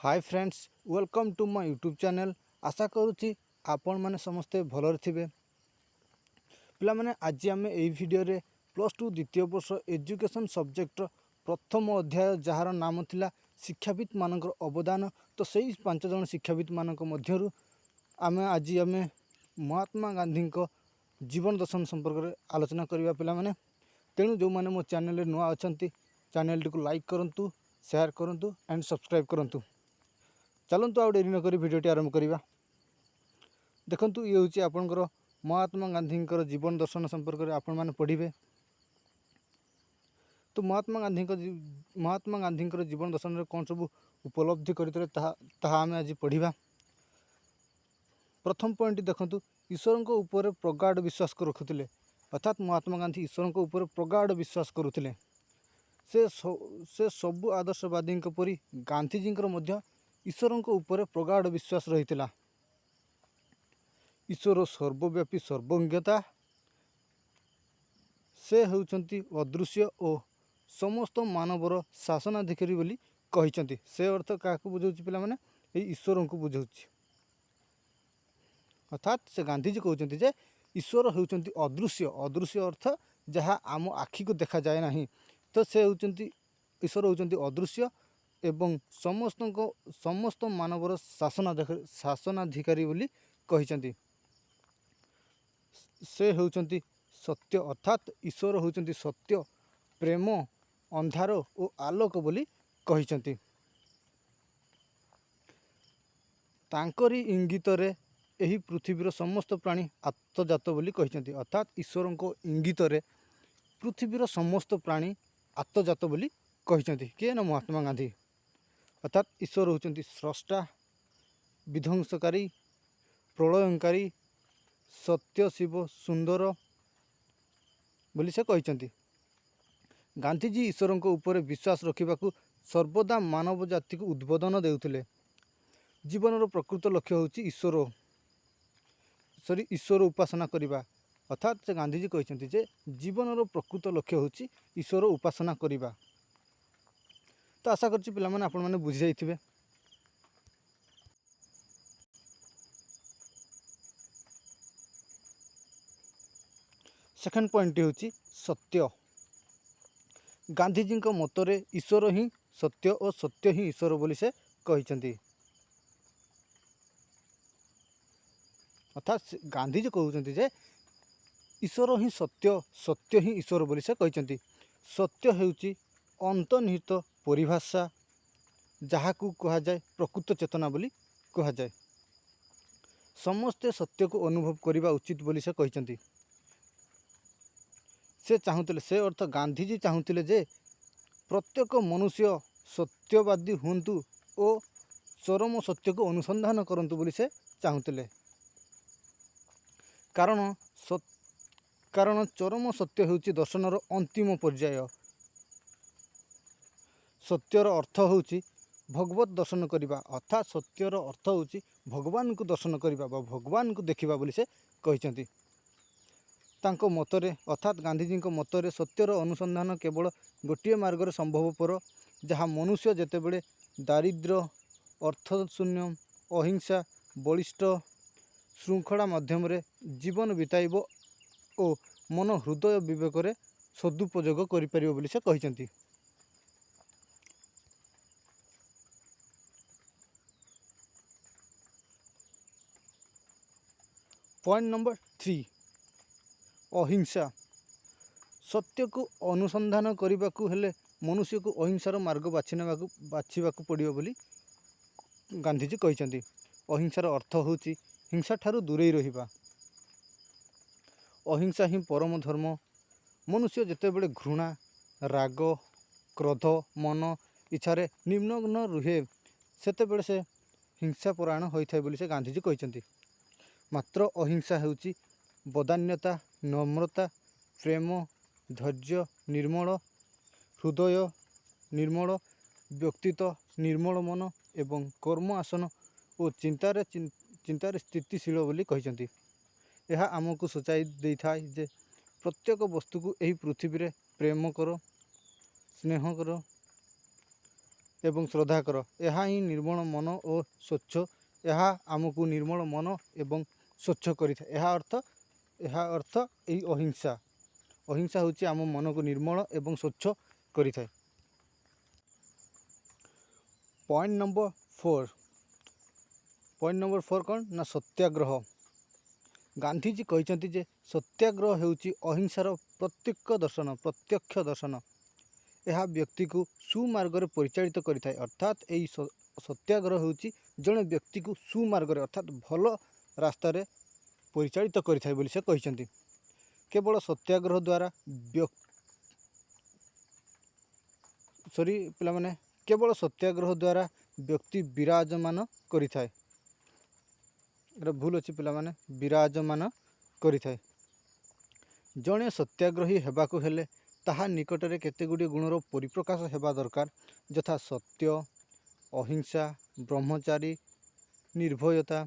Hi friends, welcome to my YouTube channel. आशा करुच्ची आपण मैंने समस्ते भलर थे। पे आज आम यही भिडियो +2 द्वितीय वर्ष एजुकेशन सब्जेक्ट प्रथम अध्याय जार नाम थिला शिक्षाविद मानकर अवदान। तो सही 5 जन शिक्षाविद मानक मध्यरु आज महात्मा गांधी जीवन दर्शन संपर्क में आलोचना करवा पे। तेणु जो मैंने मो चैनल नुआ अच्छा चैनल टी लाइक करूँ, शेयर करूँ एंड सब्सक्राइब करूँ। चलतु आउ डेरी नक भिडियोटी आरंभ करवा। देखु ये हूँ आपणकर महात्मा गांधी जीवन दर्शन संपर्क में आपण मैंने पढ़े। तो महात्मा गांधी जीवन दर्शन में कौन सब उपलब्धि करते आम आज पढ़ा। प्रथम पॉइंट देखु, ईश्वर को ऊपर प्रगाढ़ विश्वास रखुले। अर्थात महात्मा गांधी ईश्वर को ऊपर प्रगाढ़ विश्वास करुले। से सबु आदर्शवादी परी गांधीजी ईश्वर को ऊपर प्रगाढ़ विश्वास रही। ईश्वर सर्वव्यापी सर्वज्ञता, से होउचंती अदृश्य और समस्त मानवर शासनाधिकारी बोली कहते। से अर्थ क्या बुझाऊँ पे मैंने ईश्वर को बुझाऊँ। अर्थात से गांधीजी कहते जे ईश्वर होउचंती अदृश्य। अदृश्य अर्थ जहाँ आम आखि को देखा जाए नहीं। तो से होउचंती ईश्वर होउचंती अदृश्य एवं समस्त मानवर शासनाधिकारी बोली कहते। से होउचंती सत्य, अर्थात ईश्वर होउचंती सत्य, प्रेम, अंधार और आलोक बोली कहते। तांकरी इंगित रे यही पृथ्वीर समस्त प्राणी आत्मजात बोली कहते। अर्थात ईश्वर को इंगित रे पृथ्वीर समस्त प्राणी आत्मजात बोली कहते। किए ना महात्मा गांधी। अर्थात ईश्वर होउचंती स्रष्टा, विध्वंसकारी, प्रलयंकारी, सत्य, शिव, सुंदर बोली से कहते। गांधीजी ईश्वर को ऊपर विश्वास रखा सर्वदा मानव जाति को उद्बोधन देउथिले। जीवन प्रकृत लक्ष्य होउची ईश्वर उपासना करवा। अर्थात से गांधीजी कहते जे जीवन प्रकृत लक्ष्य होउची ईश्वर उपासना करवा। तो आशा करछि पिला माने आपण माने बुझि जाइथिबे। सेकेंड पॉइंट होउची सत्य। गांधीजी मतरे ईश्वर ही सत्य और सत्य ही ईश्वर बोली से कहते। अर्थात गांधीजी कहते जे ईश्वर ही सत्य, सत्य ही ईश्वर बोली से कहते। सत्य हेउची अंतर्निहित परिभाषा, जहाँ को कहा जाए प्रकृत चेतना बोली कहा जाए। समस्ते सत्य को अनुभव करने उचित बोली से कहते। से चाहूले, से अर्थ गांधीजी चाहूले जे प्रत्येक मनुष्य सत्यवादी हुंतु और चरम सत्य को अनुसंधान करंतु बोली से चाहूले। कारण चरम सत्य होउची दर्शनर अंतिम पर्याय। सत्यर अर्थ होउची भगवत दर्शन करवा। अर्थात सत्यर अर्थ होउची भगवान को दर्शन करवा बा भगवान को देखा बोली से कहते। तांको मतरे, अर्थात गांधीजी मतरे सत्यर अनुसंधान केवल गोटे मार्ग संभवपर, जहाँ मनुष्य जेतेबेले दारिद्र्य, अर्थशून्य, अहिंसा, बलिष्ठ श्रृंखला माध्यम जीवन बिताइब और मन हृदय विवेक सदुपयोग करिपारिबो बोली से कहते। पॉइंट नंबर 3, अहिंसा। सत्य को अनुसंधान करने को हेले मनुष्य को अहिंसार मार्ग बाछिबाकू पड़िबो बोली गांधीजी कहते। अहिंसार अर्थ होउची हिंसा ठारू दूरे रहिबा। अहिंसा ही परम धर्म। मनुष्य जेतेबेले घृणा, राग, क्रोध, मन इच्छारे निम्न रुहे, सेतेबेले से हिंसा परायण होइथाय बोली से गांधीजी कहते। मात्र अहिंसा हेउची बदान्यता, नम्रता, प्रेम, धैर्य, निर्मल हृदय, निर्मल व्यक्तित्व, निर्मल मन एवं कर्म आसन और चिंतार स्थितिशील बोली कहते। यह आमको सूचाई दे था जे प्रत्येक वस्तु को यही पृथ्वी रे प्रेम करो, स्नेह करो ଏବଂ ଶ୍ରଦ୍ଧା କର। ଏହା ହିଁ ନିର୍ମଳ ମନ ଓ ସ୍ୱଚ୍ଛ, ଏହା ଆମକୁ ନିର୍ମଳ ମନ ଏବଂ ସ୍ୱଚ୍ଛ କରିଥାଏ। ଏହା ଅର୍ଥ ଏହି ଅହିଂସା। ଅହିଂସା ହେଉଛି ଆମ ମନକୁ ନିର୍ମଳ ଏବଂ ସ୍ୱଚ୍ଛ କରିଥାଏ। ପଏଣ୍ଟ ନମ୍ବର 4 କ'ଣ ନା ସତ୍ୟାଗ୍ରହ। ଗାନ୍ଧିଜୀ କହିଛନ୍ତି ଯେ ସତ୍ୟାଗ୍ରହ ହେଉଛି ଅହିଂସାର ପ୍ରତ୍ୟକ୍ଷ ଦର୍ଶନ। ଏହା ବ୍ୟକ୍ତିକୁ ସୁମାର୍ଗରେ ପରିଚାଳିତ କରିଥାଏ। ଅର୍ଥାତ୍ ଏହି ସତ୍ୟାଗ୍ରହ ହେଉଛି ଜଣେ ବ୍ୟକ୍ତିକୁ ସୁମାର୍ଗରେ ଅର୍ଥାତ୍ ଭଲ ରାସ୍ତାରେ ପରିଚାଳିତ କରିଥାଏ ବୋଲି ସେ କହିଛନ୍ତି। କେବଳ ସତ୍ୟାଗ୍ରହ ଦ୍ୱାରା ବ୍ୟକ୍ତି ବିରାଜମାନ କରିଥାଏ। ଏଟା ଭୁଲ ଅଛି ପିଲାମାନେ, ବିରାଜମାନ କରିଥାଏ। ଜଣେ ସତ୍ୟାଗ୍ରହୀ ହେବାକୁ ହେଲେ ତାହା ନିକଟରେ କେତେଗୁଡ଼ିଏ ଗୁଣର ପରିପ୍ରକାଶ ହେବା ଦରକାର, ଯଥା ସତ୍ୟ, ଅହିଂସା, ବ୍ରହ୍ମଚାରୀ, ନିର୍ଭୟତା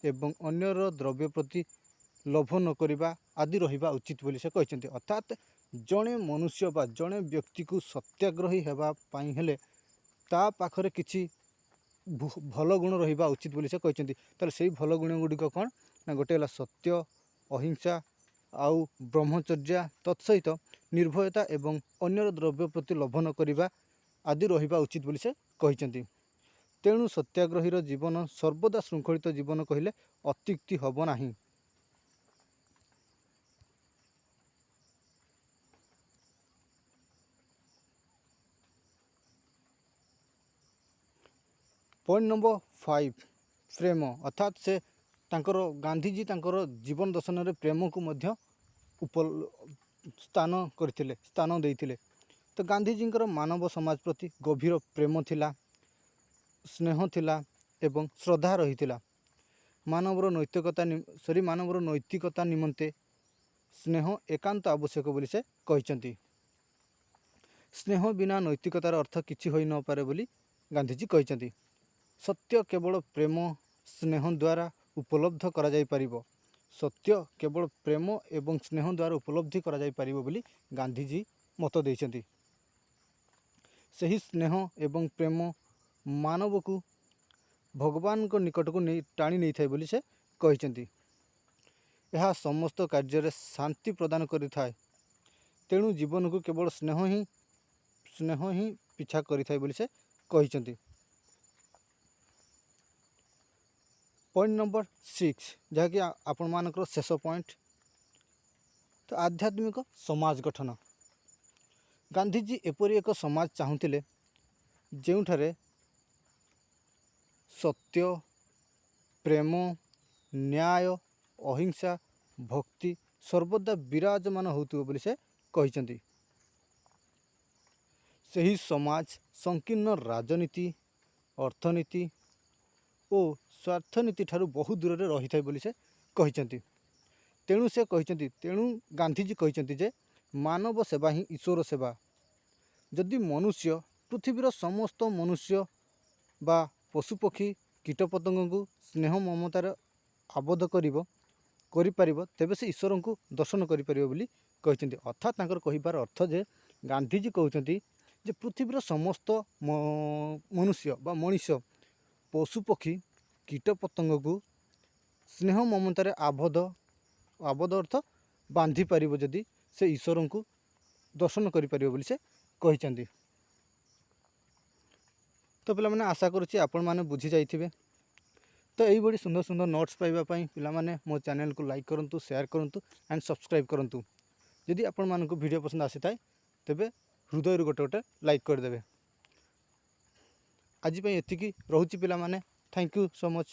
ଏବଂ ଅନ୍ୟର ଦ୍ରବ୍ୟ ପ୍ରତି ଲୋଭ ନ କରିବା ଆଦି ରହିବା ଉଚିତ ବୋଲି ସେ କହିଛନ୍ତି। ଅର୍ଥାତ୍ ଜଣେ ମନୁଷ୍ୟ ବା ଜଣେ ବ୍ୟକ୍ତିକୁ ସତ୍ୟାଗ୍ରହୀ ହେବା ପାଇଁ ହେଲେ ତା ପାଖରେ କିଛି ଭଲ ଗୁଣ ରହିବା ଉଚିତ ବୋଲି ସେ କହିଛନ୍ତି। ତାହେଲେ ସେଇ ଭଲ ଗୁଣ ଗୁଡ଼ିକ କ'ଣ ନା ଗୋଟେ ହେଲା ସତ୍ୟ, ଅହିଂସା ଆଉ ବ୍ରହ୍ମଚର୍ଯ୍ୟା, ତତ୍ସହିତ ନିର୍ଭୟତା ଏବଂ ଅନ୍ୟର ଦ୍ରବ୍ୟ ପ୍ରତି ଲୋଭ ନ କରିବା ଆଦି ରହିବା ଉଚିତ ବୋଲି ସେ କହିଛନ୍ତି। ତେଣୁ ସତ୍ୟାଗ୍ରହୀର ଜୀବନ ସର୍ବଦା ଶୃଙ୍ଖଳିତ ଜୀବନ କହିଲେ ଅତ୍ୟୁକ୍ତି ହେବ ନାହିଁ। ପଏଣ୍ଟ ନମ୍ବର 5 ପ୍ରେମ। ଅର୍ଥାତ୍ ଗାନ୍ଧିଜୀ ତାଙ୍କର ଜୀବନ ଦର୍ଶନରେ ପ୍ରେମକୁ ମଧ୍ୟ ସ୍ଥାନ ଦେଇଥିଲେ। ତ ଗାନ୍ଧିଜୀଙ୍କର ମାନବ ସମାଜ ପ୍ରତି ଗଭୀର ପ୍ରେମ ଥିଲା, ସ୍ନେହ ଥିଲା ଏବଂ ଶ୍ରଦ୍ଧା ରହିଥିଲା। ମାନବର ନୈତିକତା ନିମନ୍ତେ ସ୍ନେହ ଏକାନ୍ତ ଆବଶ୍ୟକ ବୋଲି ସେ କହିଛନ୍ତି। ସ୍ନେହ ବିନା ନୈତିକତାର ଅର୍ଥ କିଛି ହୋଇନପାରେ ବୋଲି ଗାନ୍ଧିଜୀ କହିଛନ୍ତି। ସତ୍ୟ କେବଳ ପ୍ରେମ ସ୍ନେହ ଦ୍ୱାରା ଉପଲବ୍ଧ କରାଯାଇପାରିବ। ଉପଲବ୍ଧି କରାଯାଇପାରିବ ବୋଲି ଗାନ୍ଧିଜୀ ମତ ଦେଇଛନ୍ତି। ସେହି ସ୍ନେହ ଏବଂ ପ୍ରେମ ମାନବକୁ ଭଗବାନଙ୍କ ନିକଟକୁ ଟାଣି ନେଇଥାଏ ବୋଲି ସେ କହିଛନ୍ତି। ଏହା ସମସ୍ତ କାର୍ଯ୍ୟରେ ଶାନ୍ତି ପ୍ରଦାନ କରିଥାଏ। ତେଣୁ ଜୀବନକୁ କେବଳ ସ୍ନେହ ହିଁ ପିଛା କରିଥାଏ ବୋଲି ସେ କହିଛନ୍ତି। ପଏଣ୍ଟ ନମ୍ବର 6, ଯାହାକି ଆପଣମାନଙ୍କର ଶେଷ ପଏଣ୍ଟ, ତ ଆଧ୍ୟାତ୍ମିକ ସମାଜ ଗଠନ। ଗାନ୍ଧିଜୀ ଏପରି ଏକ ସମାଜ ଚାହୁଁଥିଲେ ଯେଉଁଠାରେ ସତ୍ୟ, ପ୍ରେମ, ନ୍ୟାୟ, ଅହିଂସା, ଭକ୍ତି ସର୍ବଦା ବିରାଜମାନ ହେଉଥିବ ବୋଲି ସେ କହିଛନ୍ତି। ସେହି ସମାଜ ସଂକୀର୍ଣ୍ଣ ରାଜନୀତି, ଅର୍ଥନୀତି ଓ ସ୍ୱାର୍ଥନୀତି ଠାରୁ ବହୁ ଦୂରରେ ରହିଥାଏ ବୋଲି ସେ କହିଛନ୍ତି। ତେଣୁ ଗାନ୍ଧିଜୀ କହିଛନ୍ତି ଯେ ମାନବ ସେବା ହିଁ ଈଶ୍ୱର ସେବା। ଯଦି ମନୁଷ୍ୟ ପୃଥିବୀର ସମସ୍ତ ମନୁଷ୍ୟ ବା ପଶୁପକ୍ଷୀ କୀଟପତଙ୍ଗଙ୍କୁ ସ୍ନେହ ମମତାରେ ଆବଦ୍ଧ କରିପାରିବ, ତେବେ ସେ ଈଶ୍ୱରଙ୍କୁ ଦର୍ଶନ କରିପାରିବ ବୋଲି କହିଛନ୍ତି। ଅର୍ଥାତ୍ ତାଙ୍କର କହିବାର ଅର୍ଥ ଯେ ଗାନ୍ଧିଜୀ କହୁଛନ୍ତି ଯେ ପୃଥିବୀର ସମସ୍ତ ମନୁଷ୍ୟ ବା ମଣିଷ, ପଶୁପକ୍ଷୀ କୀଟପତଙ୍ଗକୁ ସ୍ନେହ ମମତାରେ ଆବଦ୍ଧ ଅର୍ଥ ବାନ୍ଧି ପାରିବ ଯଦି ସେ ଈଶ୍ୱରଙ୍କୁ ଦର୍ଶନ କରିପାରିବ ବୋଲି ସେ କହିଛନ୍ତି। ତ ପିଲାମାନେ ଆଶା କରୁଛି ଆପଣମାନେ ବୁଝିଯାଇଥିବେ। ତ ଏଇଭଳି ସୁନ୍ଦର ସୁନ୍ଦର ନୋଟ୍ସ ପାଇବା ପାଇଁ ପିଲାମାନେ ମୋ ଚ୍ୟାନେଲକୁ ଲାଇକ୍ କରନ୍ତୁ, ସେୟାର କରନ୍ତୁ ଆଣ୍ଡ ସବସ୍କ୍ରାଇବ୍ କରନ୍ତୁ। ଯଦି ଆପଣମାନଙ୍କୁ ଭିଡ଼ିଓ ପସନ୍ଦ ଆସିଥାଏ ତେବେ ହୃଦୟରୁ ଗୋଟେ ଲାଇକ୍ କରିଦେବେ। ଆଜି ପାଇଁ ଏତିକି ରହୁଛି ପିଲାମାନେ। Thank you so much.